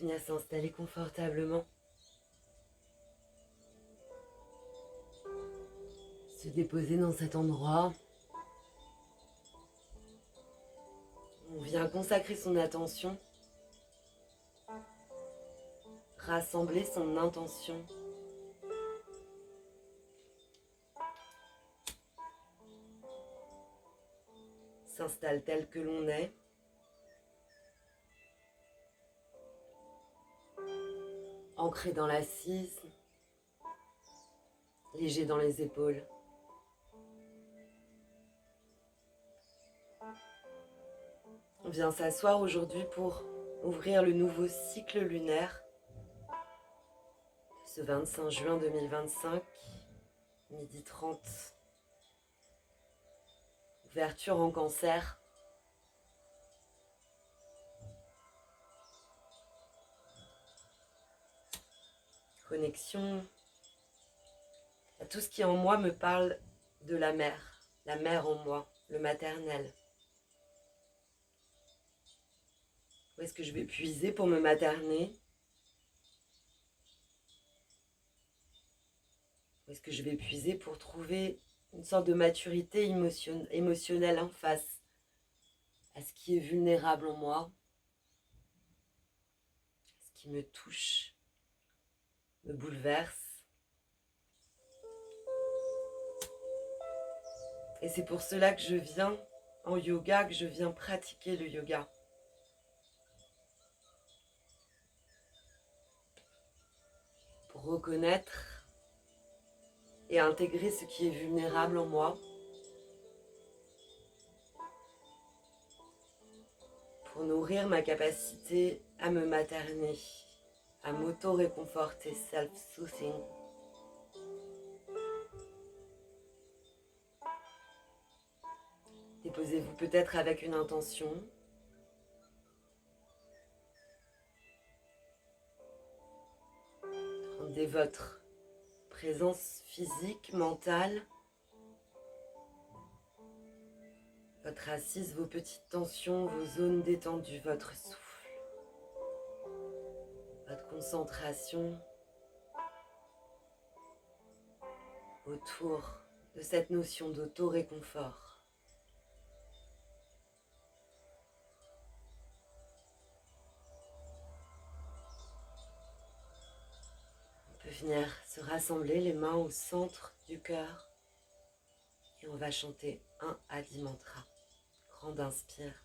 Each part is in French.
venir s'installer confortablement. Se déposer dans cet endroit. On vient consacrer son attention, rassembler son intention. S'installe tel que l'on est. Ancré dans l'assise, léger dans les épaules. On vient s'asseoir aujourd'hui pour ouvrir le nouveau cycle lunaire ce 25 juin 2025, 12h30. Ouverture en Cancer. Connexion à tout ce qui en moi me parle de la mère en moi, le maternel. Où est-ce que je vais puiser pour me materner? Où est-ce que je vais puiser pour trouver une sorte de maturité émotionnelle en face à ce qui est vulnérable en moi, à ce qui me touche, me bouleverse. Et c'est pour cela que je viens en yoga, que je viens pratiquer le yoga. Pour reconnaître et intégrer ce qui est vulnérable en moi. Pour nourrir ma capacité à me materner, à m'auto-réconforter, self-soothing. Déposez-vous peut-être avec une intention. Rendez votre présence physique, mentale, votre assise, vos petites tensions, vos zones détendues, votre souffle, votre concentration autour de cette notion d'auto-réconfort. On peut venir se rassembler les mains au centre du cœur et on va chanter un Adi Mantra. Grand inspire.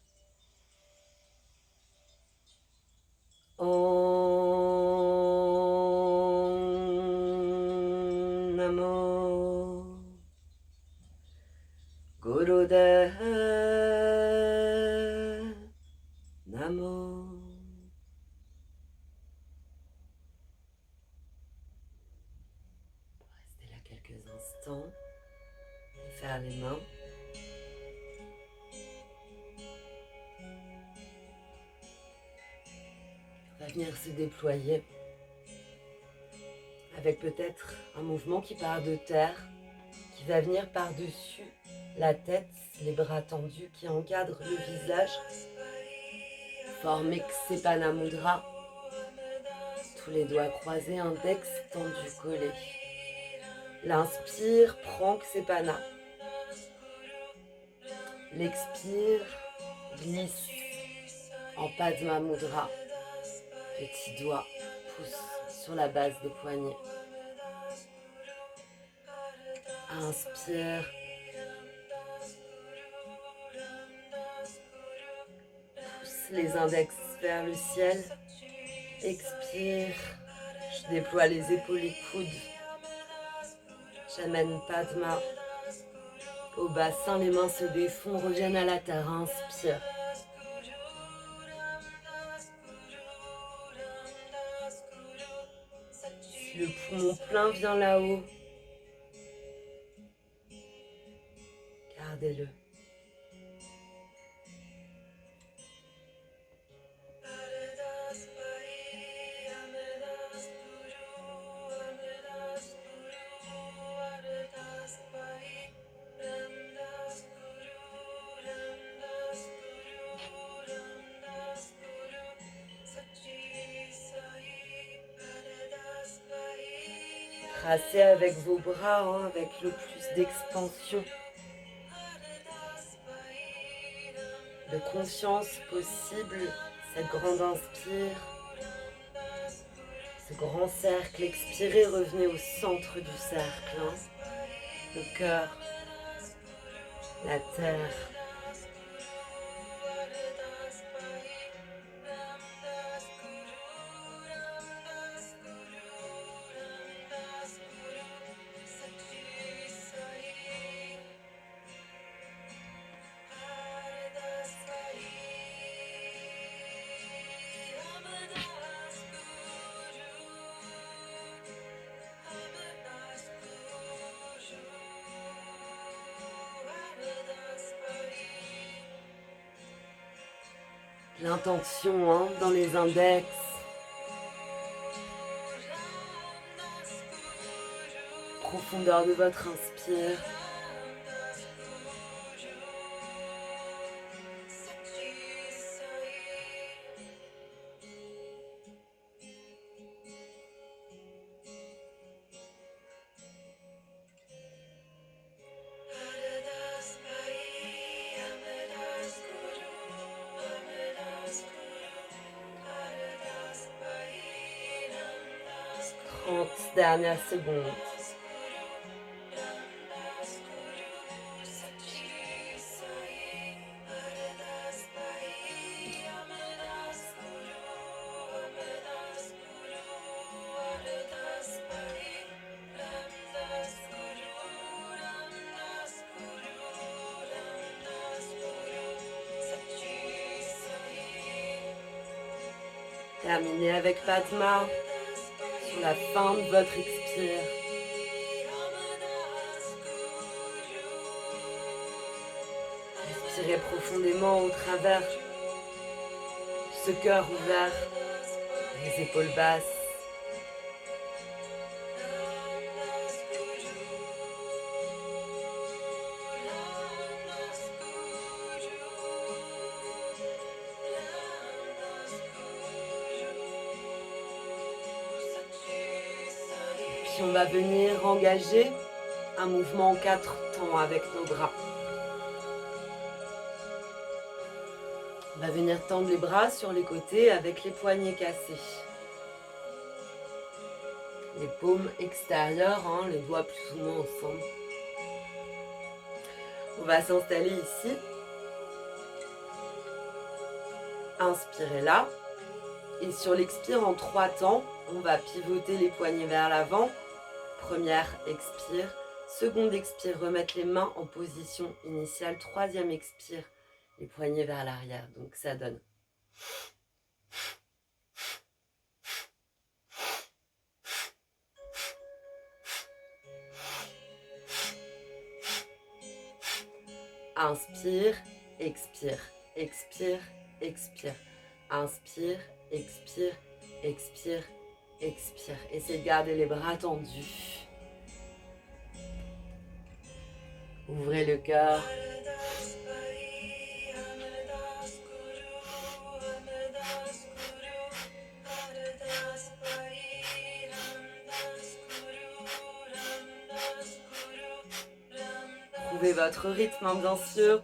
Om Namo Gurudev Namo. On va rester là quelques instants et faire les mains. On va venir se déployer avec peut-être un mouvement qui part de terre, qui va venir par-dessus la tête, les bras tendus qui encadrent le visage. Forme Ksepana Mudra. Tous les doigts croisés, index tendu collé. L'inspire prend Ksepana. L'expire glisse en Padma Mudra. Petit doigt pousse sur la base des poignets. Inspire. Pousse les index vers le ciel. Expire. Je déploie les épaules et coudes. J'amène Padma au bassin, les mains se défont, reviennent à la terre. Inspire. Si le poumon plein vient là-haut, gardez-le. Tracez avec vos bras, hein, avec le plus d'expansion, de conscience possible, cette grande inspire, ce grand cercle. Expirez, revenez au centre du cercle, hein. Le cœur, la terre. L'intention, hein, dans les index. Profondeur de votre inspire. Dernière seconde. Terminez avec Padma sur la fin de votre expire. Respirez profondément au travers ce cœur ouvert, les épaules basses. Puis on va venir engager un mouvement en 4 temps avec nos bras. On va venir tendre les bras sur les côtés avec les poignets cassés. Les paumes extérieures, hein, les doigts plus ou moins ensemble. On va s'installer ici. Inspirez là. Et sur l'expire en 3 temps, on va pivoter les poignets vers l'avant. Première expire. Seconde expire, remettre les mains en position initiale. Troisième expire, les poignets vers l'arrière. Donc ça donne. Inspire, expire, expire, expire. Inspire, expire, expire, expire. Essayez de garder les bras tendus. Ouvrez le cœur. Trouvez votre rythme, hein, bien sûr.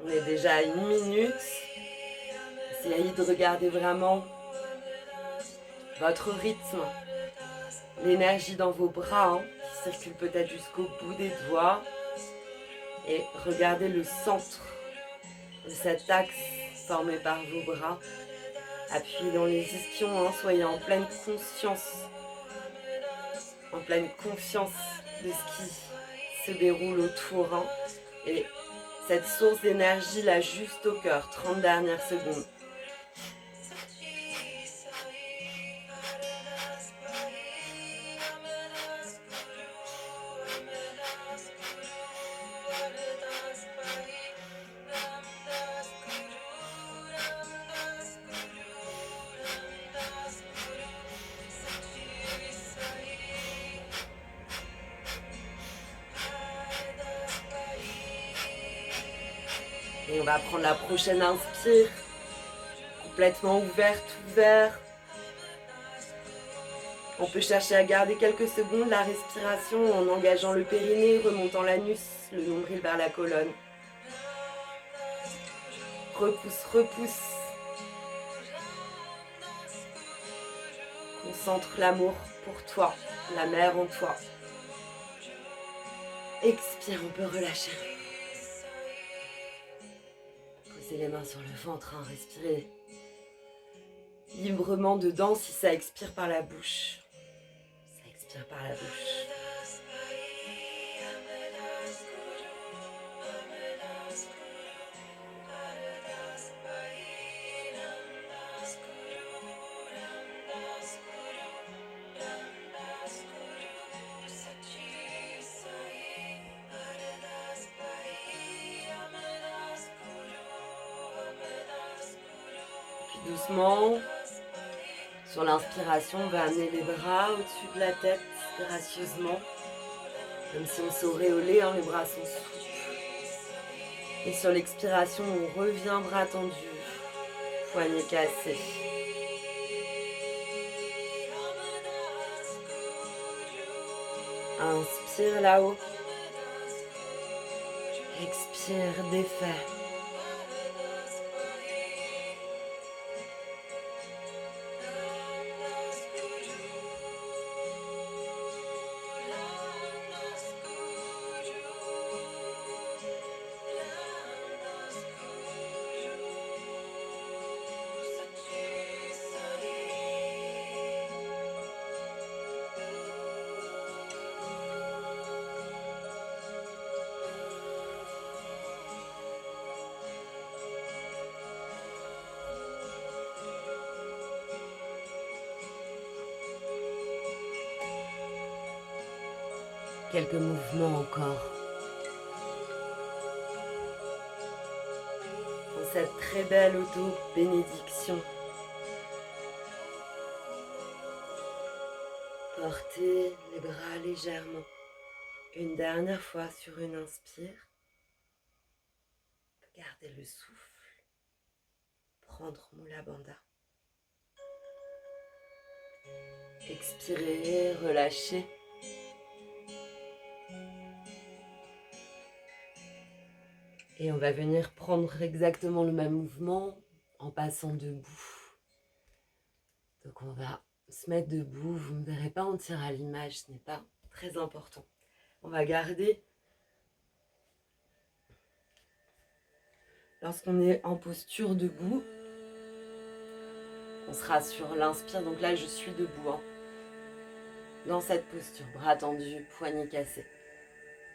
On est déjà à 1 minute. Essayez de regarder vraiment votre rythme, l'énergie dans vos bras, hein, qui circule peut-être jusqu'au bout des doigts. Et regardez le centre de cet axe formé par vos bras. Appuyez dans les ischions, hein, soyez en pleine conscience en pleine conscience de ce qui se déroule autour. Hein. Et cette source d'énergie là juste au cœur, 30 dernières secondes. Et on va prendre la prochaine inspire, complètement ouverte, ouvert. On peut chercher à garder quelques secondes la respiration en engageant le périnée, remontant l'anus, le nombril vers la colonne. Repousse, repousse. Concentre l'amour pour toi, la mer en toi. Expire, on peut relâcher. Posez les mains sur le ventre, hein, respirez librement dedans si ça expire par la bouche. Ça expire par la bouche. Doucement, sur l'inspiration, on va amener les bras au-dessus de la tête, gracieusement, comme si on s'auréolait, hein, les bras sont souples. Et sur l'expiration, on revient bras tendus, poignets cassés. Inspire là-haut. Expire, défait. Quelques mouvements encore. Dans cette très belle auto-bénédiction. Portez les bras légèrement. Une dernière fois sur une inspire. Gardez le souffle. Prendre Mula Bandha. Expirez, relâchez. Et on va venir prendre exactement le même mouvement en passant debout. Donc on va se mettre debout. Vous ne verrez pas entière à l'image, ce n'est pas très important. On va garder, lorsqu'on est en posture debout, on sera sur l'inspire. Donc là, je suis debout, hein, dans cette posture, bras tendus, poignets cassés.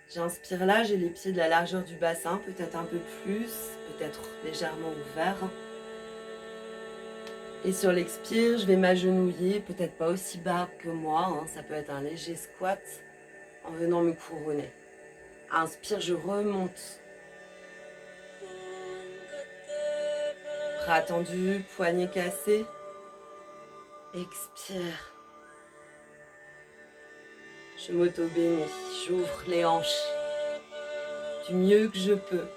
J'inspire là, j'ai les pieds de la largeur du bassin, peut-être un peu plus, peut-être légèrement ouverts. Et sur l'expire, je vais m'agenouiller, peut-être pas aussi bas que moi, hein, ça peut être un léger squat, en venant me couronner. Inspire, je remonte. Bras tendus, poignets cassés. Expire. Je m'auto-bénis, j'ouvre les hanches du mieux que je peux.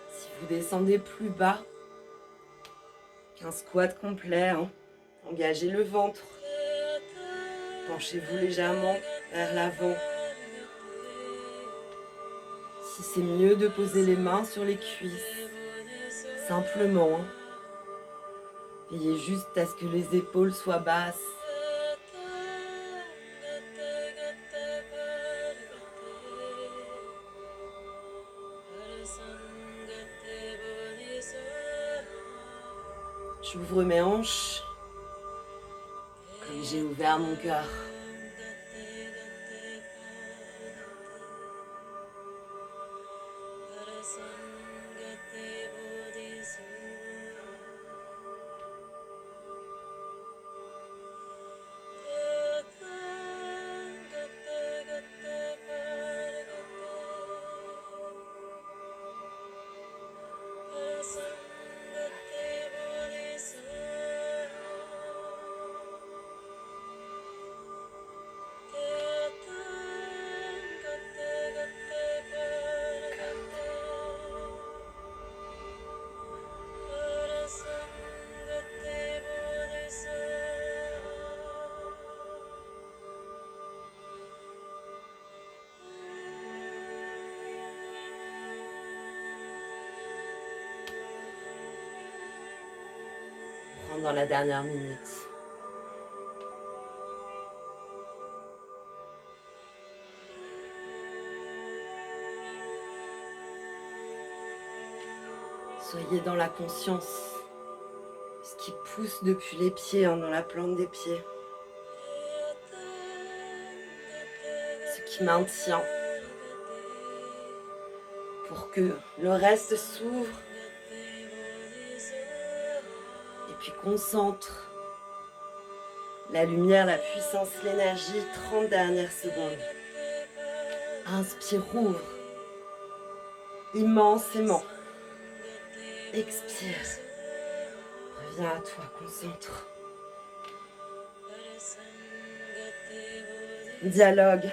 Si vous descendez plus bas qu'un squat complet, hein, engagez le ventre. Penchez-vous légèrement vers l'avant. Si c'est mieux de poser les mains sur les cuisses, simplement. Hein. Veillez juste à ce que les épaules soient basses. J'ouvre mes hanches comme j'ai ouvert mon cœur. pendant la dernière minute. Soyez dans la conscience, ce qui pousse depuis les pieds, dans la plante des pieds. Ce qui maintient pour que le reste s'ouvre et puis concentre la lumière, la puissance, l'énergie. 30 dernières secondes. Inspire, ouvre immensément. Expire. Reviens à toi, concentre. Dialogue.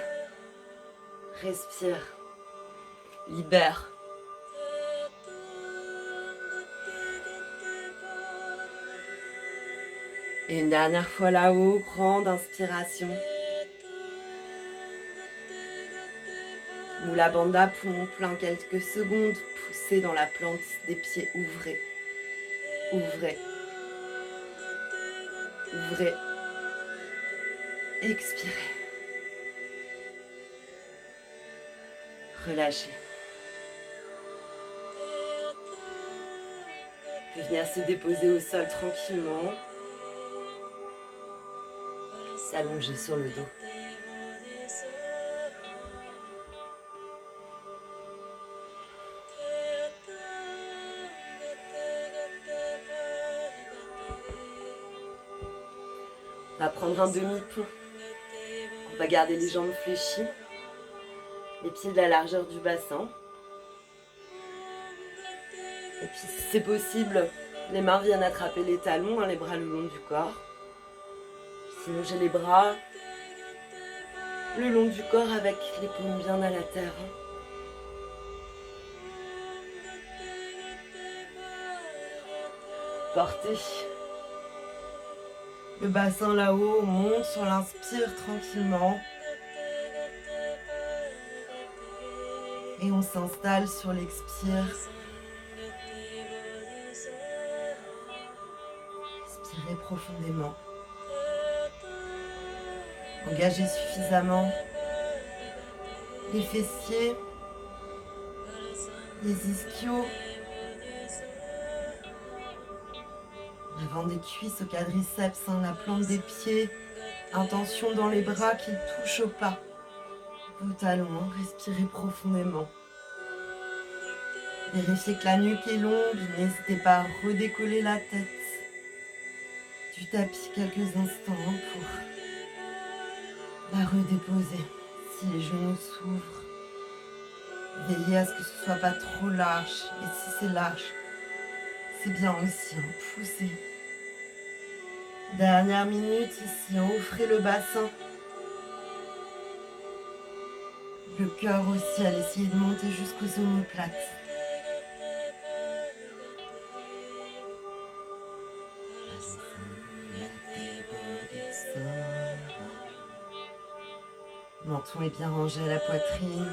Respire. Libère. Et une dernière fois là-haut, grande inspiration. Mula Bandha, poumon plein, quelques secondes. Poussez dans la plante des pieds, ouvrez. Ouvrez. Ouvrez. Expirez. Relâchez. Puis venir se déposer au sol tranquillement. S'allonger sur le dos. On va prendre un demi-pont. On va garder les jambes fléchies, les pieds de la largeur du bassin. Et puis si c'est possible, les mains viennent attraper les talons, les bras le long du corps. Sinon j'ai les bras le long du corps avec les paumes bien à la terre. Portez le bassin là-haut, on monte sur l'inspire tranquillement. Et on s'installe sur l'expire. Respirez profondément. Engagez suffisamment les fessiers, les ischios, l'avant des cuisses au quadriceps, la plante des pieds. Intention dans les bras qui touchent au pas. Vos talons, respirez profondément. Vérifiez que la nuque est longue, n'hésitez pas à redécoller la tête du tapis quelques instants pour la redéposer. Si les genoux s'ouvrent, veillez à ce que ce ne soit pas trop large. Et si c'est large, c'est bien aussi. Poussez. Dernière minute ici, ouvrez le bassin. Le cœur au ciel, essayez de monter jusqu'aux omoplates. Menton est bien rangé à la poitrine.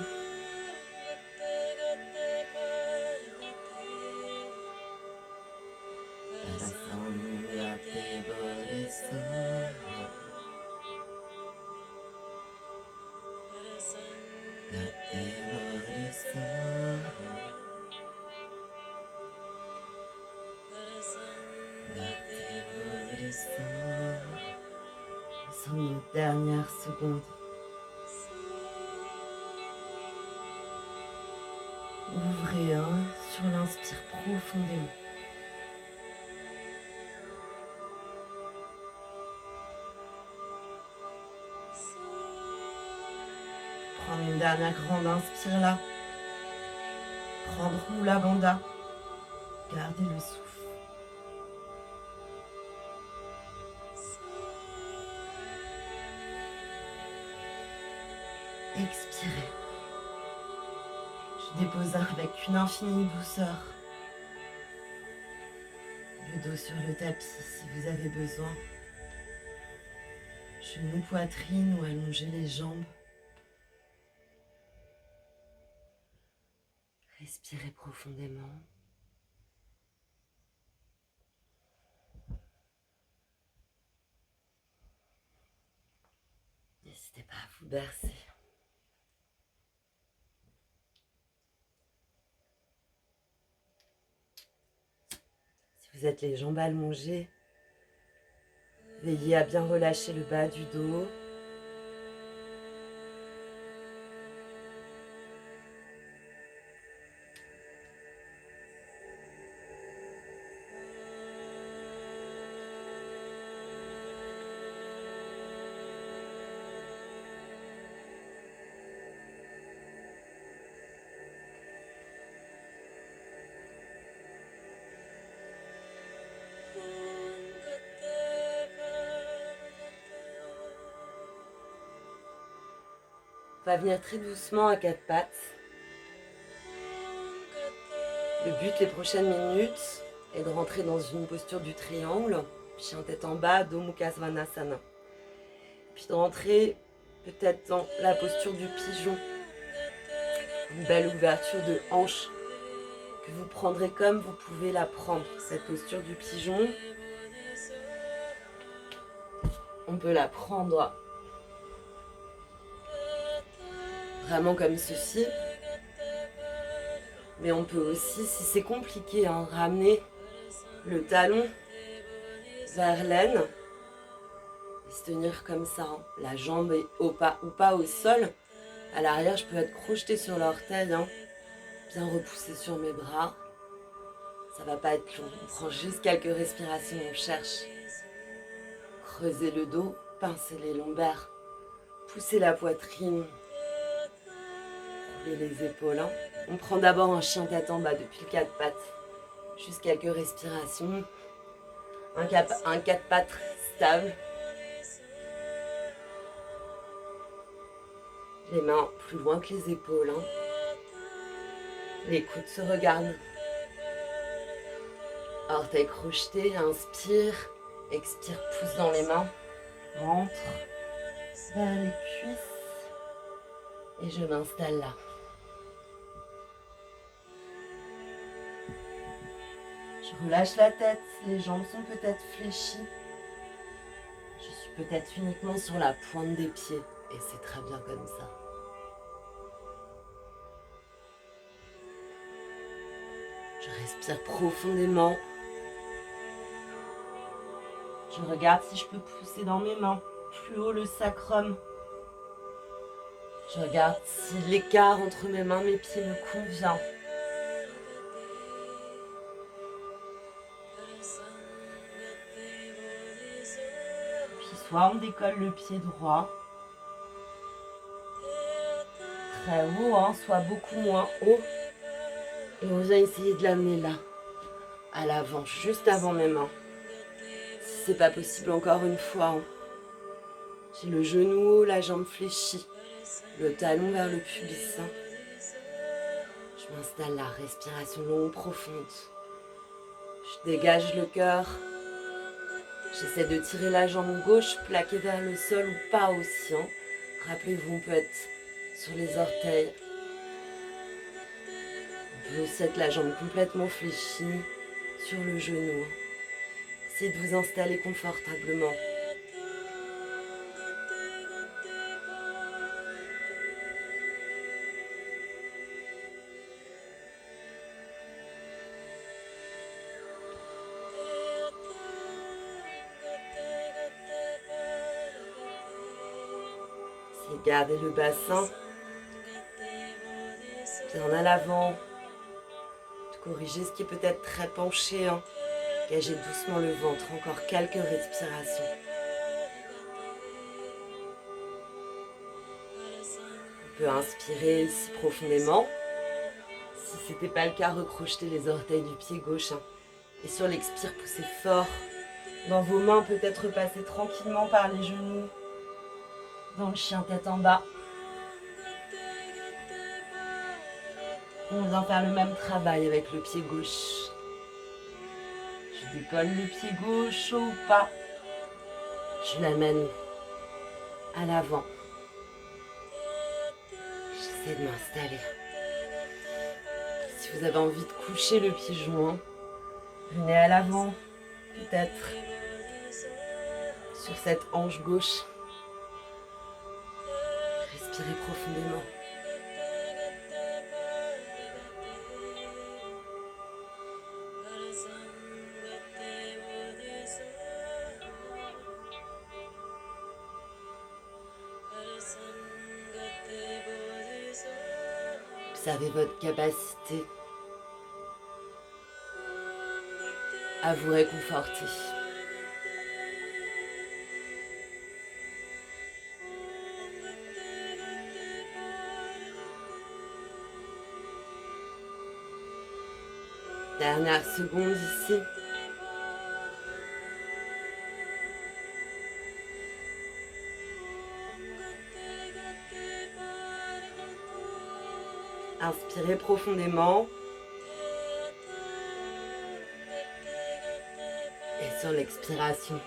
Sur une dernière seconde. Ouvrez sur l'inspire profondément. Prendre une dernière grande inspire là. Prendre Mula Bandha. Gardez le souffle. Expirez. Je dépose avec une infinie douceur le dos sur le tapis si vous avez besoin. Genoux, poitrine ou allongez les jambes. Respirez profondément. N'hésitez pas à vous bercer. Si vous êtes les jambes allongées, veillez à bien relâcher le bas du dos. On va venir très doucement à quatre pattes. Le but les prochaines minutes est de rentrer dans une posture du triangle, chien tête en bas, Adho Mukha Svanasana. Puis de rentrer peut-être dans la posture du pigeon. Une belle ouverture de hanche que vous prendrez comme vous pouvez la prendre. Cette posture du pigeon, on peut la prendre vraiment comme ceci. Mais on peut aussi, si c'est compliqué, ramener le talon vers l'aine et se tenir comme ça. La jambe est ou pas au sol. À l'arrière, je peux être crochetée sur l'orteil, bien repoussée sur mes bras. Ça va pas être long. On prend juste quelques respirations, on cherche. Creusez le dos, pincez les lombaires, poussez la poitrine, roulez les épaules. On prend d'abord un chien tête en bas depuis le quatre pattes. Juste quelques respirations. Un quatre pattes stable. Les mains plus loin que les épaules. Les coudes se regardent. Orteils crochetés, inspire. Expire, pousse dans les mains. Rentre vers les cuisses. Et je m'installe là. Je relâche la tête, les jambes sont peut-être fléchies. Je suis peut-être uniquement sur la pointe des pieds et c'est très bien comme ça. Je respire profondément. Je regarde si je peux pousser dans mes mains plus haut le sacrum. Je regarde si l'écart entre mes mains et mes pieds me convient. Soit on décolle le pied droit, très haut, soit beaucoup moins haut. Et on vient essayer de l'amener là, à l'avant, juste avant mes mains. Si c'est pas possible, encore une fois. J'ai le genou haut, la jambe fléchie, le talon vers le pubis. Je m'installe là, respiration longue, profonde. Je dégage le cœur. J'essaie de tirer la jambe gauche, plaquée vers le sol ou pas aussi. Rappelez-vous, on peut être sur les orteils. On peut aussi être la jambe complètement fléchie sur le genou. Essayez de vous installer confortablement. Gardez le bassin bien à l'avant. Corrigez ce qui est peut-être très penché. Gagez doucement le ventre. Encore quelques respirations. On peut inspirer ici profondément. Si ce n'était pas le cas, recrochetez les orteils du pied gauche. Et sur l'expire, poussez fort. Dans vos mains, peut-être passer tranquillement par les genoux. Dans le chien tête en bas. On vient faire le même travail avec le pied gauche. Je décolle le pied gauche ou pas. Je l'amène à l'avant. J'essaie de m'installer. Si vous avez envie de coucher le pigeon, venez à l'avant, peut-être sur cette hanche gauche. Inspirez profondément. Observez votre capacité à vous réconforter. Dernière seconde ici. Inspirez profondément. Et sur l'expiration,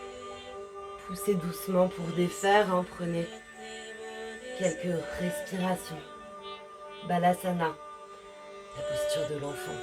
poussez doucement pour défaire. Prenez quelques respirations. Balasana, la posture de l'enfant.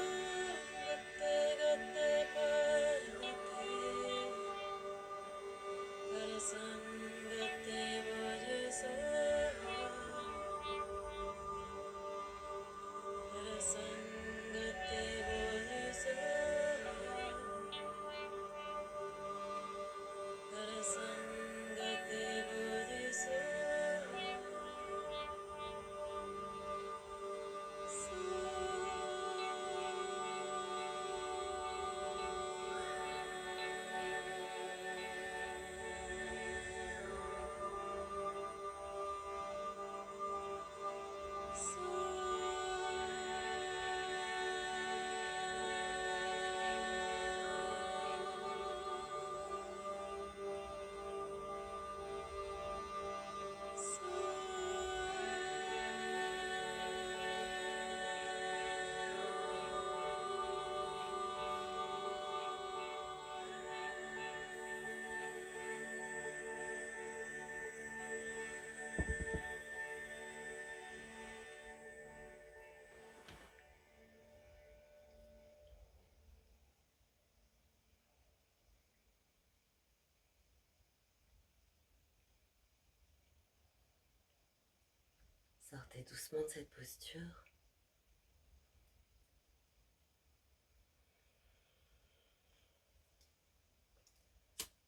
Sortez doucement de cette posture.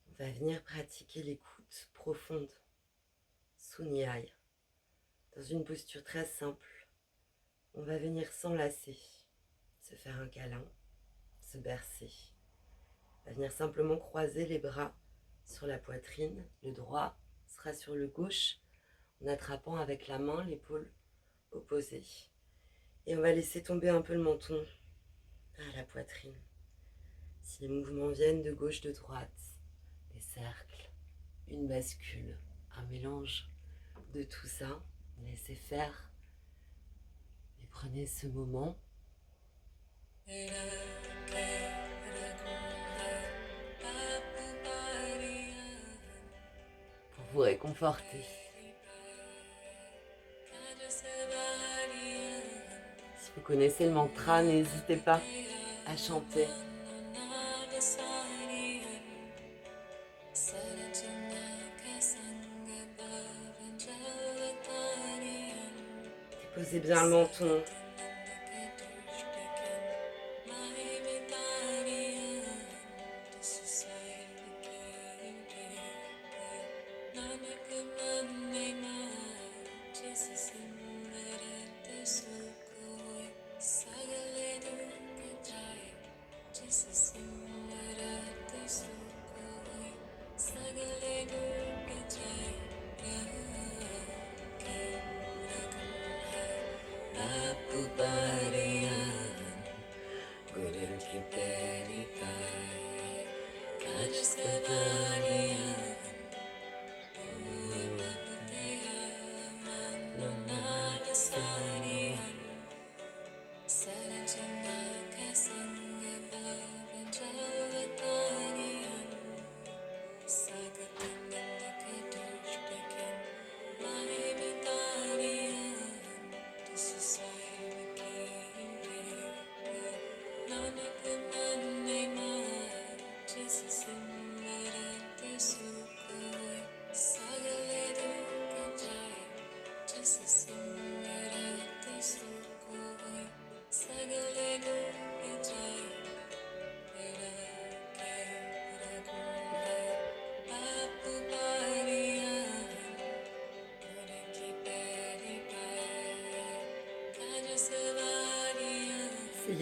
On va venir pratiquer l'écoute profonde, Sunyai. Dans une posture très simple, on va venir s'enlacer, se faire un câlin, se bercer. On va venir simplement croiser les bras sur la poitrine. Le droit sera sur le gauche, en attrapant avec la main l'épaule opposée. Et on va laisser tomber un peu le menton à la poitrine. Si les mouvements viennent de gauche, de droite, des cercles, une bascule, un mélange de tout ça, laissez faire et prenez ce moment pour vous réconforter. Si vous connaissez le mantra, n'hésitez pas à chanter. Déposez bien le menton.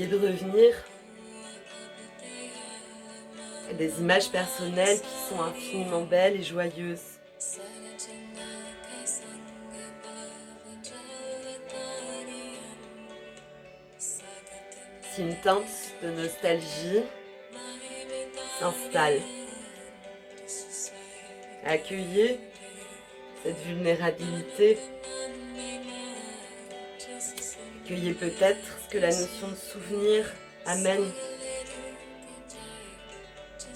Essayez de revenir à des images personnelles qui sont infiniment belles et joyeuses. Si une teinte de nostalgie s'installe, accueillez cette vulnérabilité. Accueillez peut-être ce que la notion de souvenir amène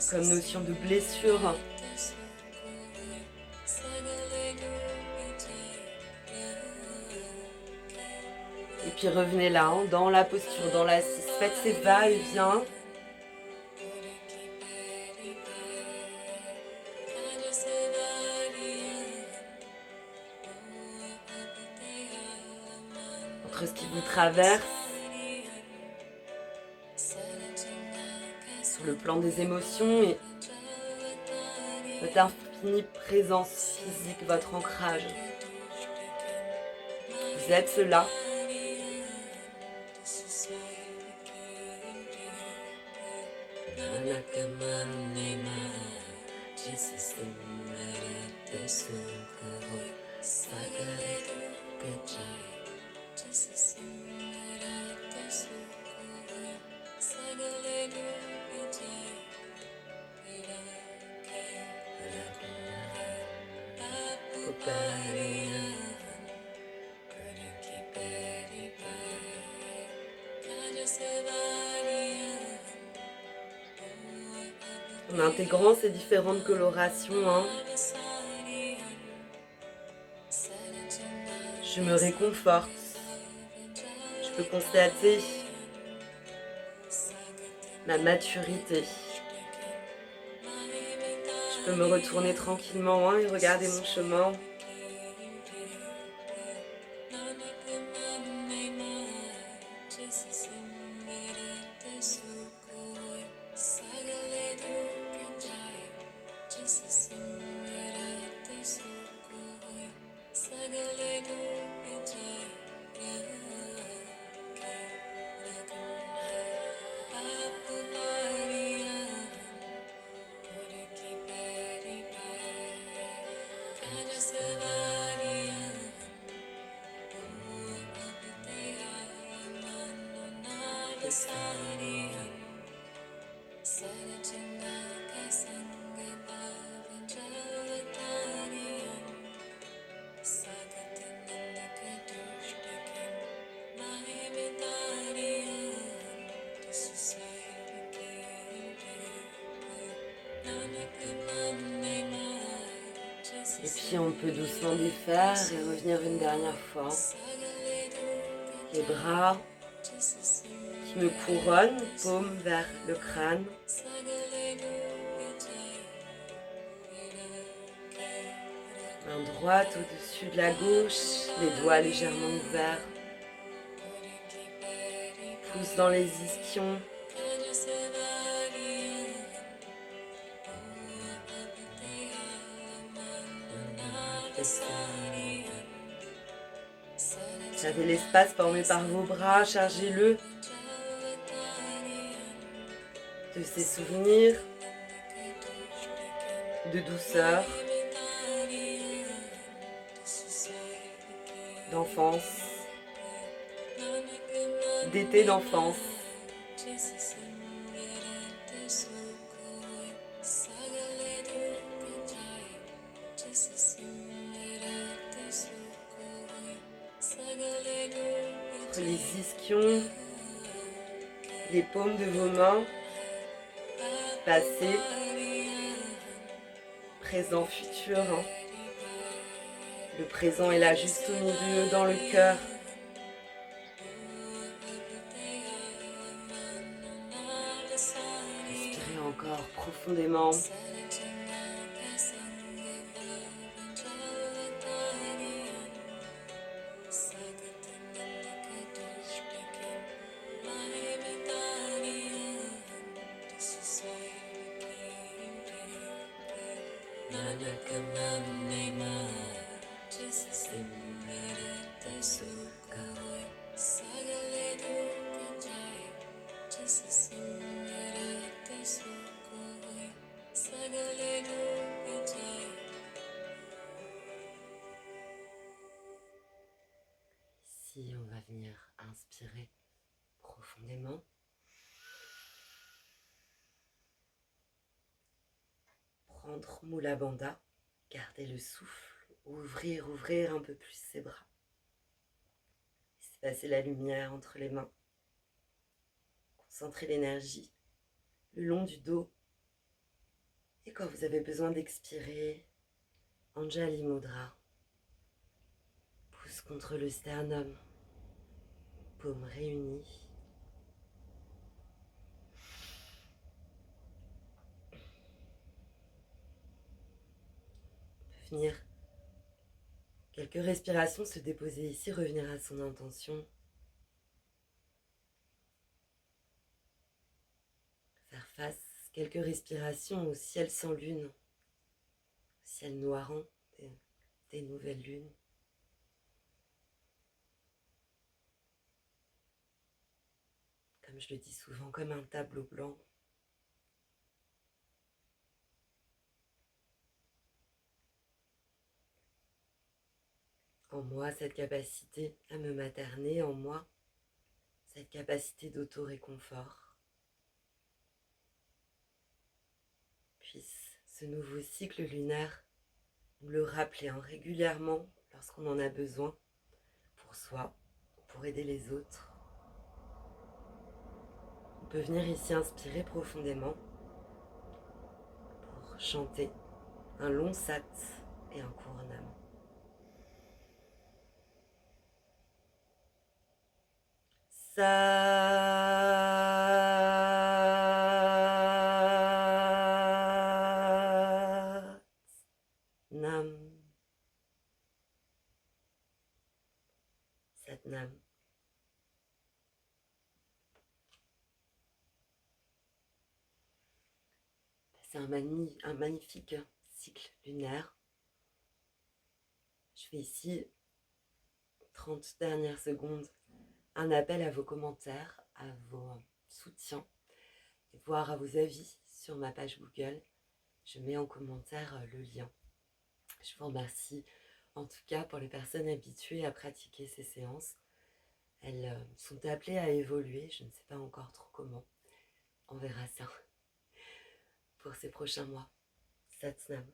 comme notion de blessure. Et puis revenez là, dans la posture, dans l'assise. Faites ces va-et-vient. Entre ce qui vous traverse, sur le plan des émotions et votre infinie présence physique, votre ancrage. Vous êtes cela. En intégrant ces différentes colorations, je me réconforte. Je peux constater ma maturité. Je peux me retourner tranquillement et regarder mon chemin. Et puis on peut doucement défaire et revenir une dernière fois. Les bras qui me couronnent, paume vers le crâne. Main droite au-dessus de la gauche, les doigts légèrement ouverts. Pouce dans les ischions. Vous avez l'espace formé par vos bras, chargez-le de ces souvenirs de douceur, d'enfance, d'été d'enfance. Entre les ischions, les paumes de vos mains, passé, présent, futur. Le présent est là juste au milieu, dans le cœur. Respirez encore profondément. Ici, on va venir inspirer profondément. Prendre Mula Bandha, garder le souffle, ouvrir un peu plus ses bras. Laissez passer la lumière entre les mains. Concentrez l'énergie le long du dos. Et quand vous avez besoin d'expirer, Anjali Mudra. Pouce contre le sternum, paumes réunies. On peut venir quelques respirations, se déposer ici, revenir à son intention. Faire face, quelques respirations au ciel sans lune, au ciel noirant des nouvelles lunes. Comme je le dis souvent, comme un tableau blanc. En moi, cette capacité à me materner, en moi, cette capacité d'auto-réconfort. Puisse ce nouveau cycle lunaire nous le rappeler régulièrement lorsqu'on en a besoin, pour soi, pour aider les autres. On peut venir ici inspirer profondément pour chanter un long sat et un court nam. Sat Nam. Sat Nam. C'est un magnifique cycle lunaire. Je fais ici 30 dernières secondes, un appel à vos commentaires, à vos soutiens, voire à vos avis sur ma page Google. Je mets en commentaire le lien. Je vous remercie en tout cas pour les personnes habituées à pratiquer ces séances. Elles sont appelées à évoluer, je ne sais pas encore trop comment. On verra ça pour ces prochains mois. Sat Nam.